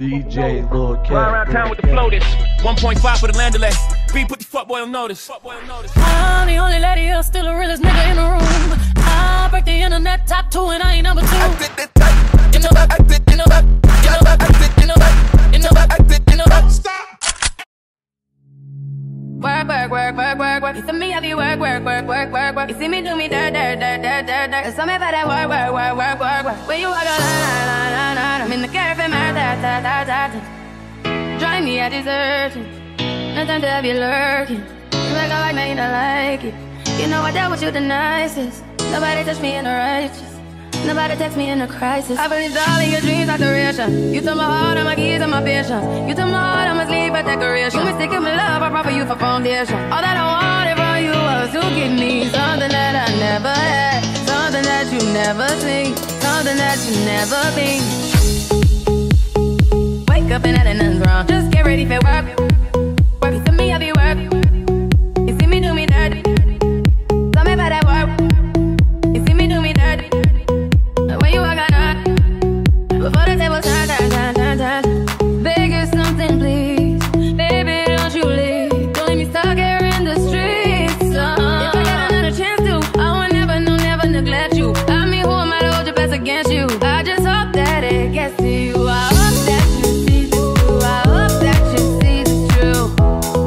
DJ Lil Cat. Ride around town with the floaters. 1.5 for the landolay. B put the fuckboy on notice. I'm the only lady here, still the realest nigga in the room. I break the internet top 2 and I ain't number 2. I fit the type. You know I fit, you know I, you know I fit, you know I, you know I fit, you know I. Stop. Work, work, work, work, work, work. You see me, I be work, work, work, work, work, work. You see me do me dirt, dirt, dirt, dirt, dirt, dirt. Tell me about that work, work, work, work, work, work. Where you walk a line, I'm in the caravan, drive me, I desert you. Nothing to be lurking. You make a like me, you don't like it. You know I dealt with you the nicest. Nobody touched me in the righteous. Nobody text me in a crisis. I believed all of your dreams are duration. You took my heart and my keys and my patience. You took my heart, I must leave a decoration. You mistaken my love, I brought for you for foundation. All that I wanted from you was to give me something that I never had, something that you never seen, something that you never been. Wake up and nothing's wrong. Just get ready for work. Work, you see me, I be work. You see me do me dirty. Tell me about that work. You see me do me dirty. When you walk out, before the table turn. Beg you something, please. Baby, don't you leave. Don't leave me stuck here in the streets. If I got another chance to, I will never, no, never neglect you. I mean, who am I to hold your best against you? I just hope that it gets to you. I hope that you see the truth. I hope that you see the truth.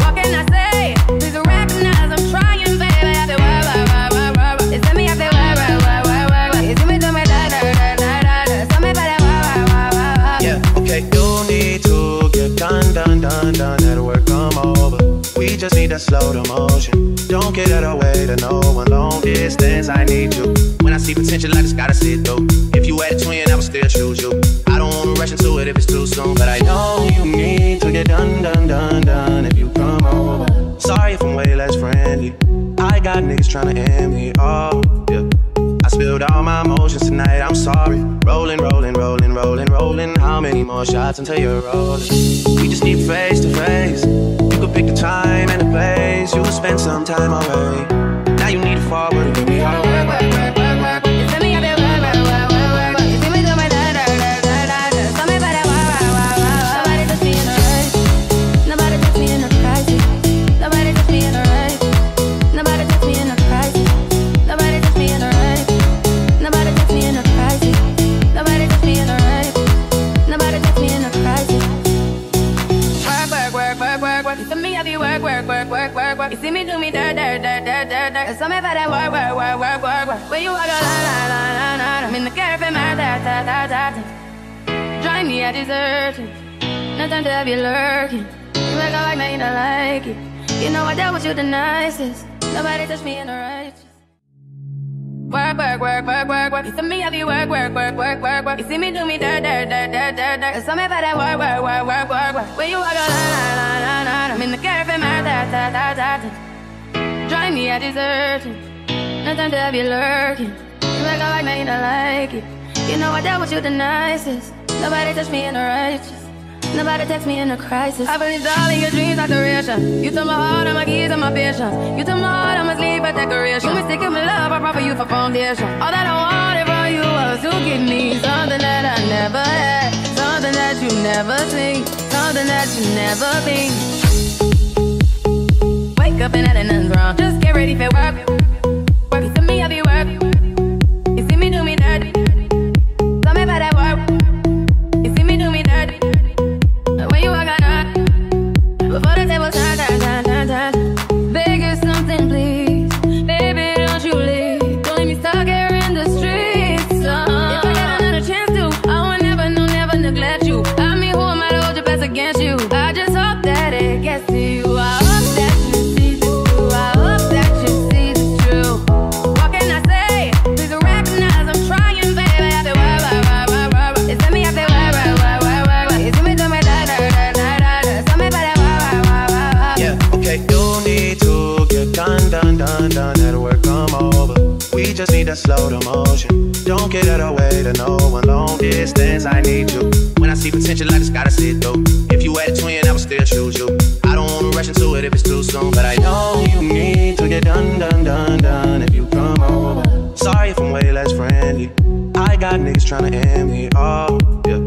What can I say? Please recognize I'm trying, baby. I feel work. It's me, I feel work. You see me do me da. Tell me about that work. Yeah, okay, you need to get done. That'll work, come over. We just need to slow the motion. Don't get out of the way to no one. Long distance, I need you. When I see potential, I just gotta see it through. If you had a twin, I would still choose you. I don't wanna rush into it if it's too soon, but I know you need to get done. If you come over, sorry if I'm way less friendly. I got niggas tryna end me off. Yeah, I spilled all my emotions tonight. I'm sorry. Rolling. How many more shots until you're rolling? We just need face to face. You could pick the time and the place. You will spend some time away. Now you need to forward and give me all the work. You see me, I feel work. You see me do my da. Tell me about that work. Nobody touch me in the right. Nobody touch me in the crisis. Nobody touch me in the right. Nobody touch me in the crisis. Nobody touch me in the right. Nobody touch me in the crisis. Nobody touch me in the right. Nobody touch me in the crisis. Work. You see me, I be work. You see me do me dirt. Tell me about that work. Where you walk a line, I'm in the caravan, drive me, I desert you. Nothing to be lurking. You make a like me, you don't like it. You know I dealt with you the nicest. Nobody touch me in the righteous. Work. You see me, I be work. You see me do me dirt. Tell me about that work. Where you walk a line, I'm in the caravan, drive me, I desert you. Nothing to be lurking. You make a like me, you don't like it. You know I dealt with you the nicest. Nobody touch me in the righteous. Nobody text me in a crisis. I believed all of your dreams are duration. You took my heart and my keys and my patience. You took my heart, I must leave a decoration. You mistaken my love, I brought for you for foundation. All that I wanted from you was to give me something that I never had, something that you never seen, something that you never been. Wake up and nothing's wrong. Just get ready for work. Work, you see me, I be work. You see me do me dirty. Tell me about that work. You see me do me dirty. When you walk out, before the table turn. Beg you something, please. Baby, don't you leave. Don't leave me stuck here in the streets. If I got another chance to, I will never, no, never neglect you. I mean, who am I to hold your best against you? I just hope that it gets to you. I hope that you see the truth. I hope that you see the truth. What can I say? Please recognize I'm trying, baby. I feel work. It's me, I feel work. You see me do my da. Tell me about that work. Yeah, okay, you need to get done. That'll work, come over. We just need to slow the motion. Don't get out of the way to no one. Long distance, I need you. When I see potential, I just gotta see it through. If you had a twin, I would still choose you. I don't wanna rush into it if it's too soon, but I know you need to get done. If you come over, sorry if I'm way less friendly. I got niggas tryna end me off. Yeah,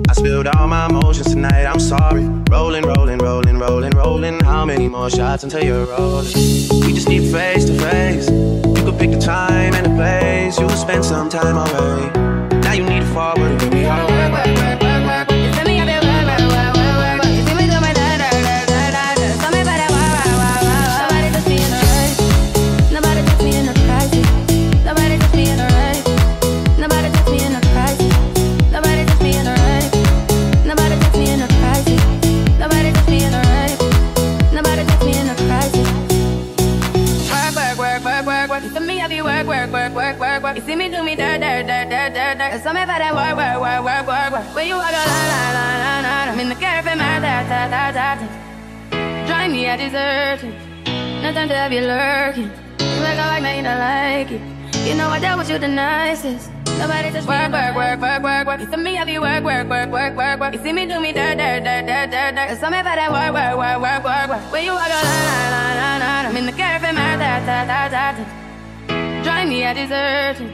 I spilled spilled all my emotions tonight, I'm sorry. Rolling, rolling, rolling, rolling, rolling. How many more shots until you're rolling? We just need face to face. You could pick the time and the place. You'll spend some time away. Now you need to forward and give me all work, work, work, work, work. You tell me I feel work, work, work, work, work. You see me do my da da da da da da. Tell me about that work, work, work, work. Nobody touch me in a race. Nobody touch me in a crisis. Nobody touch me in a race. Nobody touch me in a crisis. Nobody touch me in a race. Nobody touch me in a crisis. Nobody touch me in a race. Nobody touch me in a crisis. Work, work, work, work, work, work. You tell me I feel work, work, work, work, work, work. You see me do me da da da da da da. Tell me about that work, work, work, work, work, work. When you walk a la la la la la. I'm in the cafe, my da da da da da. Drive me, I desert it. No time to have you lurking. You make a like, now you don't like it. You know I dealt with you the nicest. Nobody just work, work, work, work, work, work. You tell me I feel work, work, work, work, work, work. You see me do me da da da da da da. Tell me about that work, work, work, work, work, work. When you walk a la la la la la. I'm in the cafe, my da da da da da. Drive me, I desert it.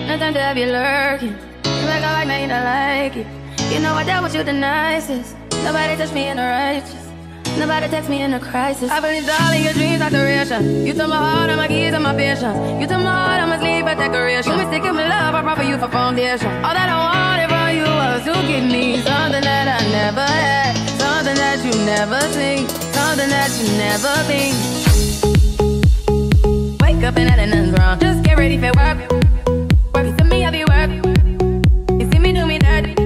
No time to have you lurking. You make a like, now you don't like it. You know I dealt with you the nicest. Nobody touched me in the righteous. Nobody text me in a crisis. I believe all in your dreams are duration. You took my heart and my keys and my patience. You took my heart, I'ma leave a decoration. You mistaken my love, I brought for you for foundation. All that I wanted from you was to give me something that I never had, something that you never seen, something that you never been. Wake up and nothing's wrong. Just get ready for work.